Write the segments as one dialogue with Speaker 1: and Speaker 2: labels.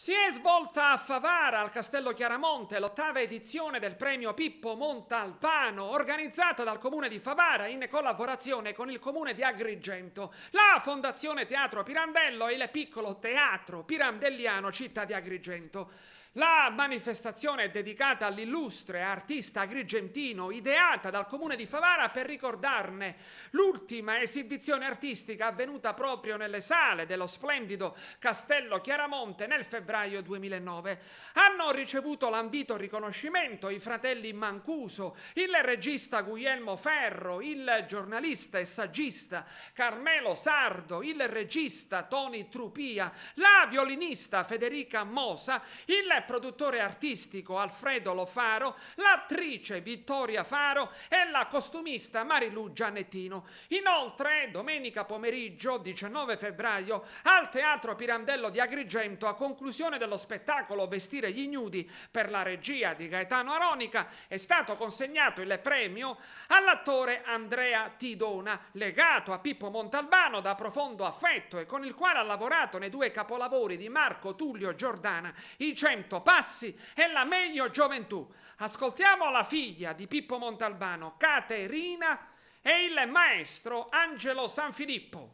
Speaker 1: Si è svolta a Favara, al Castello Chiaramonte, l'ottava edizione del premio Pippo Montalbano, organizzata dal Comune di Favara in collaborazione con il Comune di Agrigento, la Fondazione Teatro Pirandello e il piccolo Teatro Pirandelliano Città di Agrigento. La manifestazione è dedicata all'illustre artista agrigentino, ideata dal Comune di Favara per ricordarne l'ultima esibizione artistica avvenuta proprio nelle sale dello splendido Castello Chiaramonte nel febbraio 2009. Hanno ricevuto l'ambito riconoscimento i fratelli Mancuso, il regista Guglielmo Ferro, il giornalista e saggista Carmelo Sardo, il regista Tony Trupia, la violinista Federica Mosa, il produttore artistico Alfredo Lo Faro, l'attrice Vittoria Faro e la costumista Marilu Giannettino. Inoltre, domenica pomeriggio, 19 febbraio, al Teatro Pirandello di Agrigento, a conclusione dello spettacolo Vestire gli Ignudi per la regia di Gaetano Aronica, è stato consegnato il premio all'attore Andrea Tidona, legato a Pippo Montalbano da profondo affetto e con il quale ha lavorato nei due capolavori di Marco Tullio Giordana, I 100 passi e la meglio gioventù. Ascoltiamo la figlia di Pippo Montalbano, Caterina, e il maestro Angelo Sanfilippo.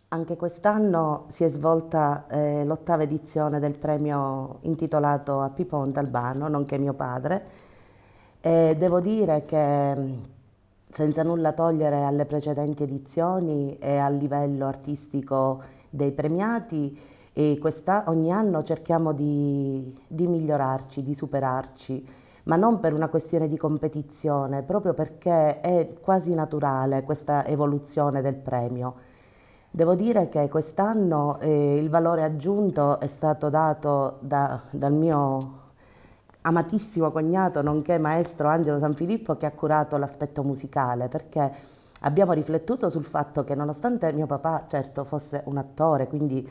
Speaker 2: Anche quest'anno si è svolta l'ottava edizione del premio intitolato a Pippo Montalbano, nonché mio padre, e devo dire che senza nulla togliere alle precedenti edizioni e al livello artistico dei premiati, ogni anno cerchiamo di migliorarci, di superarci, ma non per una questione di competizione, proprio perché è quasi naturale questa evoluzione del premio. Devo dire che quest'anno il valore aggiunto è stato dato dal mio amatissimo cognato, nonché maestro Angelo Sanfilippo, che ha curato l'aspetto musicale, perché abbiamo riflettuto sul fatto che nonostante mio papà, certo, fosse un attore, quindi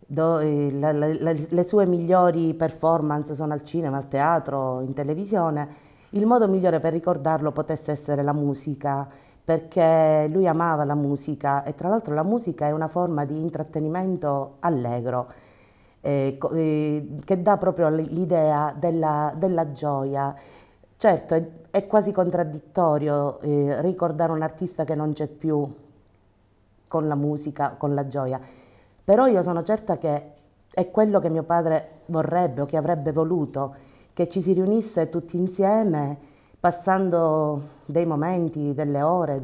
Speaker 2: le sue migliori performance sono al cinema, al teatro, in televisione, il modo migliore per ricordarlo potesse essere la musica, perché lui amava la musica e tra l'altro la musica è una forma di intrattenimento allegro, che dà proprio l'idea della gioia. Certo, è quasi contraddittorio ricordare un artista che non c'è più con la musica, con la gioia, però io sono certa che è quello che mio padre vorrebbe o che avrebbe voluto, che ci si riunisse tutti insieme passando dei momenti, delle ore,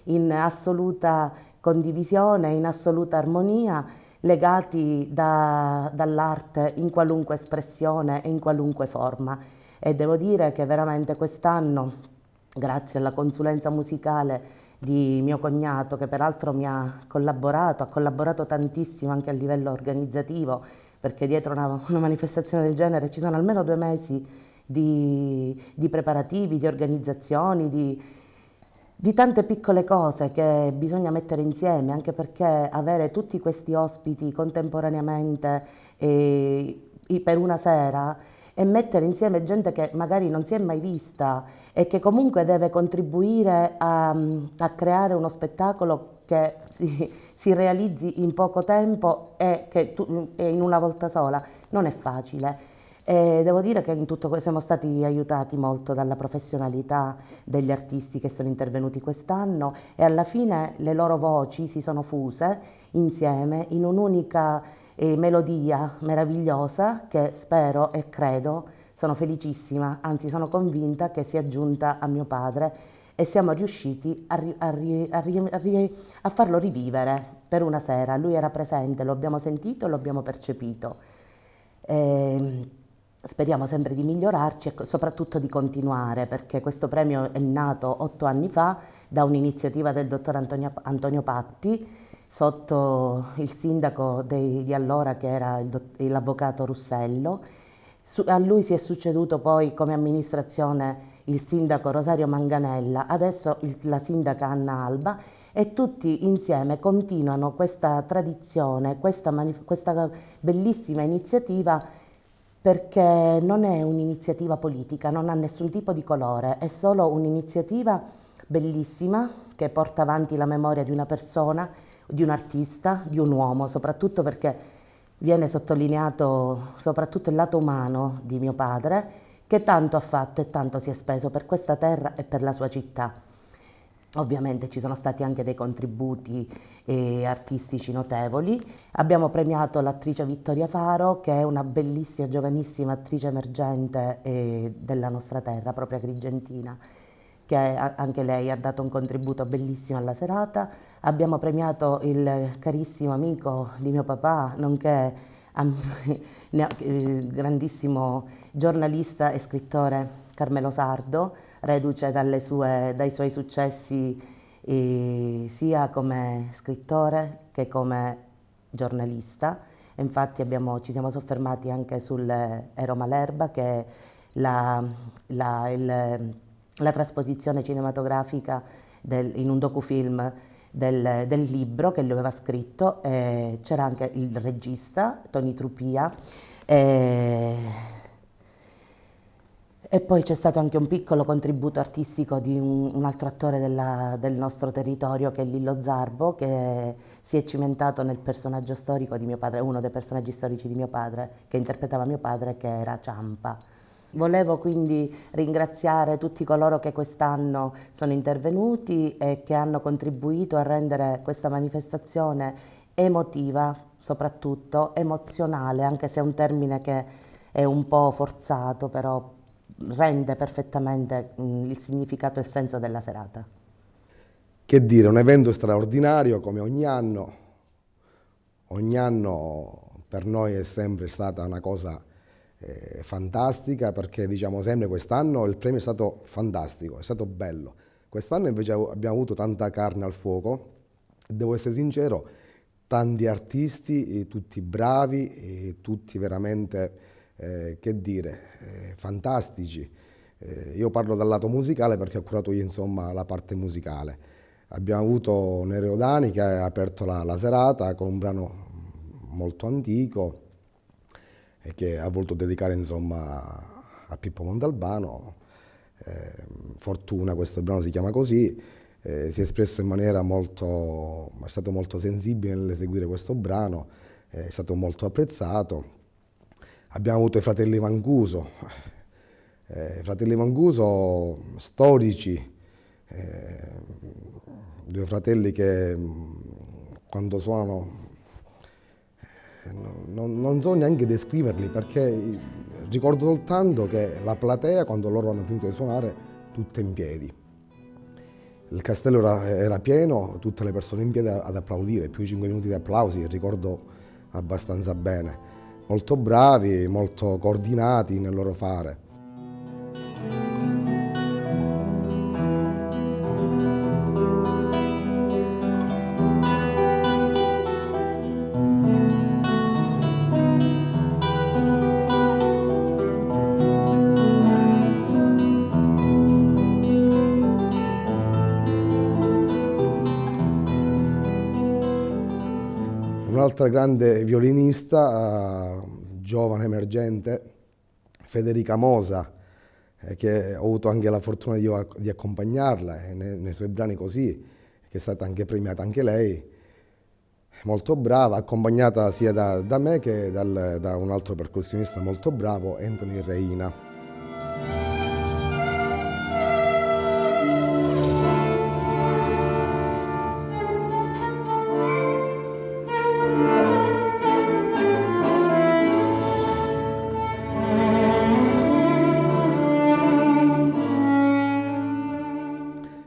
Speaker 2: in assoluta condivisione, in assoluta armonia, legati dall'arte in qualunque espressione e in qualunque forma. E devo dire che veramente quest'anno, grazie alla consulenza musicale di mio cognato, che peraltro ha collaborato tantissimo anche a livello organizzativo, perché dietro una manifestazione del genere ci sono almeno 2 mesi di preparativi, di organizzazioni, di tante piccole cose che bisogna mettere insieme, anche perché avere tutti questi ospiti contemporaneamente per una sera e mettere insieme gente che magari non si è mai vista e che comunque deve contribuire a creare uno spettacolo che si realizzi in poco tempo e in una volta sola, non è facile. E devo dire che in tutto questo siamo stati aiutati molto dalla professionalità degli artisti che sono intervenuti quest'anno e alla fine le loro voci si sono fuse insieme in un'unica melodia meravigliosa che spero e credo, sono felicissima, anzi sono convinta che sia giunta a mio padre e siamo riusciti a farlo rivivere per una sera. Lui era presente, lo abbiamo sentito e lo abbiamo percepito. Speriamo sempre di migliorarci e soprattutto di continuare, perché questo premio è nato 8 anni fa da un'iniziativa del dottor Antonio Patti, sotto il sindaco di allora che era l'avvocato Russello. A lui si è succeduto poi come amministrazione il sindaco Rosario Manganella, adesso la sindaca Anna Alba, e tutti insieme continuano questa tradizione, questa bellissima iniziativa, perché non è un'iniziativa politica, non ha nessun tipo di colore, è solo un'iniziativa bellissima che porta avanti la memoria di una persona, di un artista, di un uomo, soprattutto perché viene sottolineato soprattutto il lato umano di mio padre, che tanto ha fatto e tanto si è speso per questa terra e per la sua città. Ovviamente ci sono stati anche dei contributi artistici notevoli. Abbiamo premiato l'attrice Vittoria Faro, che è una bellissima, giovanissima attrice emergente della nostra terra, proprio agrigentina, che anche lei ha dato un contributo bellissimo alla serata. Abbiamo premiato il carissimo amico di mio papà, nonché grandissimo giornalista e scrittore Carmelo Sardo, reduce dai suoi successi sia come scrittore che come giornalista. E infatti ci siamo soffermati anche sul Ero Malerba, che è la trasposizione cinematografica in un docufilm del libro che lui aveva scritto. C'era anche il regista Tony Trupia. E poi c'è stato anche un piccolo contributo artistico di un altro attore del nostro territorio, che è Lillo Zarbo, che si è cimentato nel personaggio storico di mio padre, uno dei personaggi storici di mio padre, che interpretava mio padre, che era Ciampa. Volevo quindi ringraziare tutti coloro che quest'anno sono intervenuti e che hanno contribuito a rendere questa manifestazione emotiva, soprattutto emozionale, anche se è un termine che è un po' forzato, però rende perfettamente il significato e il senso della serata.
Speaker 3: Che dire, un evento straordinario come ogni anno per noi è sempre stata una cosa fantastica, perché diciamo sempre quest'anno il premio è stato fantastico, è stato bello. Quest'anno invece abbiamo avuto tanta carne al fuoco, devo essere sincero, tanti artisti, tutti bravi, tutti veramente che dire, fantastici. Io parlo dal lato musicale perché ho curato io insomma la parte musicale. Abbiamo avuto Nereo Dani che ha aperto la serata con un brano molto antico e che ha voluto dedicare insomma a Pippo Montalbano. Fortuna, questo brano si chiama così. Si è espresso in maniera è stato molto sensibile nell'eseguire questo brano, è stato molto apprezzato. Abbiamo avuto i fratelli Mancuso storici, due fratelli che quando suonano non so neanche descriverli, perché ricordo soltanto che la platea, quando loro hanno finito di suonare, tutte in piedi. Il castello era pieno, tutte le persone in piedi ad applaudire, più di 5 minuti di applausi, ricordo abbastanza bene. Molto bravi, molto coordinati nel loro fare. Un'altra grande violinista, giovane, emergente, Federica Mosa, che ho avuto anche la fortuna di accompagnarla nei suoi brani così, che è stata anche premiata anche lei, molto brava, accompagnata sia da me che da un altro percussionista molto bravo, Anthony Reina.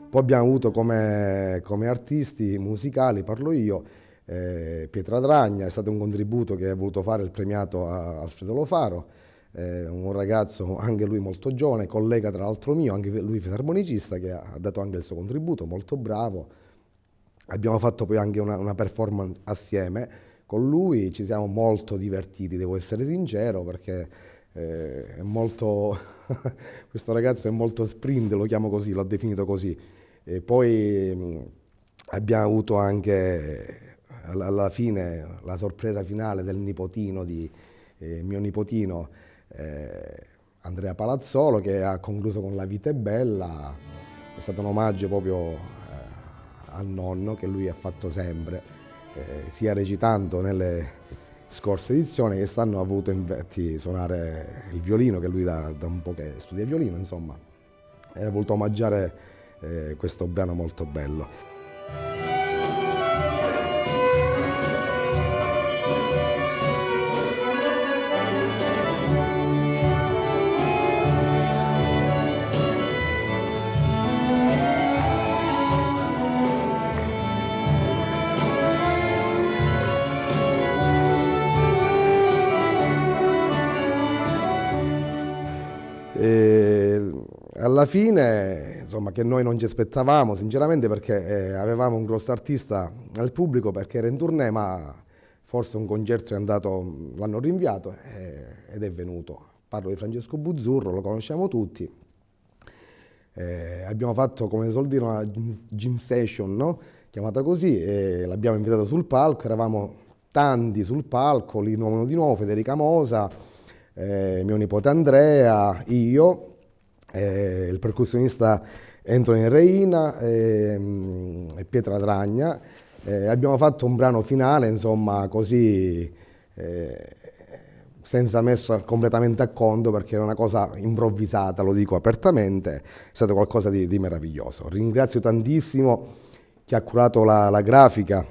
Speaker 3: Poi abbiamo avuto come artisti musicali, parlo io, Pietra Dragna, è stato un contributo che ha voluto fare il premiato Alfredo Lo Faro, un ragazzo anche lui molto giovane, collega tra l'altro mio, anche lui fisarmonicista, che ha dato anche il suo contributo, molto bravo. Abbiamo fatto poi anche una performance assieme con lui, ci siamo molto divertiti, devo essere sincero, perché è molto questo ragazzo è molto sprint, lo chiamo così, l'ho definito così. E poi abbiamo avuto anche alla fine la sorpresa finale del nipotino mio nipotino Andrea Palazzolo, che ha concluso con La vita è bella, è stato un omaggio proprio al nonno che lui ha fatto sempre, sia recitando nelle scorse edizioni che quest'anno ha voluto infatti suonare il violino, che lui da un po' che studia violino, insomma, e ha voluto omaggiare questo brano molto bello. Alla fine, insomma, che noi non ci aspettavamo sinceramente, perché avevamo un grosso artista al pubblico, perché era in tournée, ma forse un concerto è andato, l'hanno rinviato ed è venuto. Parlo di Francesco Buzzurro, lo conosciamo tutti. Abbiamo fatto, come si suol dire, una jam session, no? Chiamata così, e l'abbiamo invitato sul palco, eravamo tanti sul palco, lì di nuovo Federica Mosa, mio nipote Andrea, io, il percussionista Anthony Reina e Pietra Dragna. Abbiamo fatto un brano finale, insomma, così senza messo completamente a conto, perché era una cosa improvvisata, lo dico apertamente, è stato qualcosa di meraviglioso. Ringrazio tantissimo chi ha curato la grafica,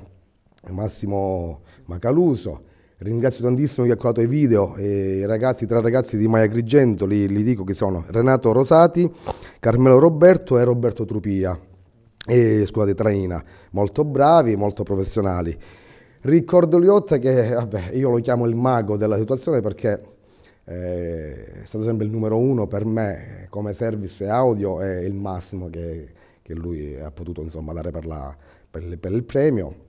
Speaker 3: Massimo Macaluso. Ringrazio tantissimo chi ha curato i video, i tre ragazzi di Mai Agrigento, li dico chi sono: Renato Rosati, Carmelo Roberto e Roberto Trupia, scusate, Traina, molto bravi, molto professionali. Riccardo Liotta, che vabbè, io lo chiamo il mago della situazione, perché è stato sempre il numero uno per me come service e audio, è il massimo che lui ha potuto, insomma, dare per il premio.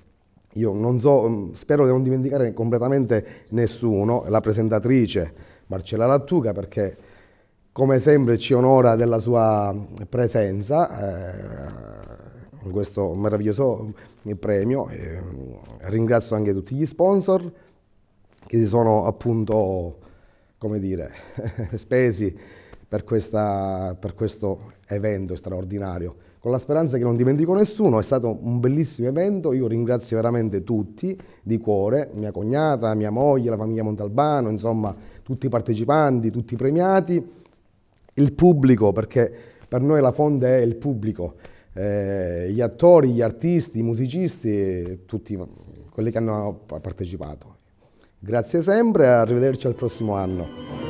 Speaker 3: Io non so, spero di non dimenticare completamente nessuno, la presentatrice Marcella Lattuca, perché come sempre ci onora della sua presenza in questo meraviglioso premio. Ringrazio anche tutti gli sponsor che si sono, appunto, come dire, spesi per questo evento straordinario, con la speranza che non dimentico nessuno. È stato un bellissimo evento, io ringrazio veramente tutti di cuore, mia cognata, mia moglie, la famiglia Montalbano, insomma tutti i partecipanti, tutti i premiati, il pubblico, perché per noi la fonte è il pubblico, gli attori, gli artisti, i musicisti, tutti quelli che hanno partecipato. Grazie sempre, arrivederci al prossimo anno.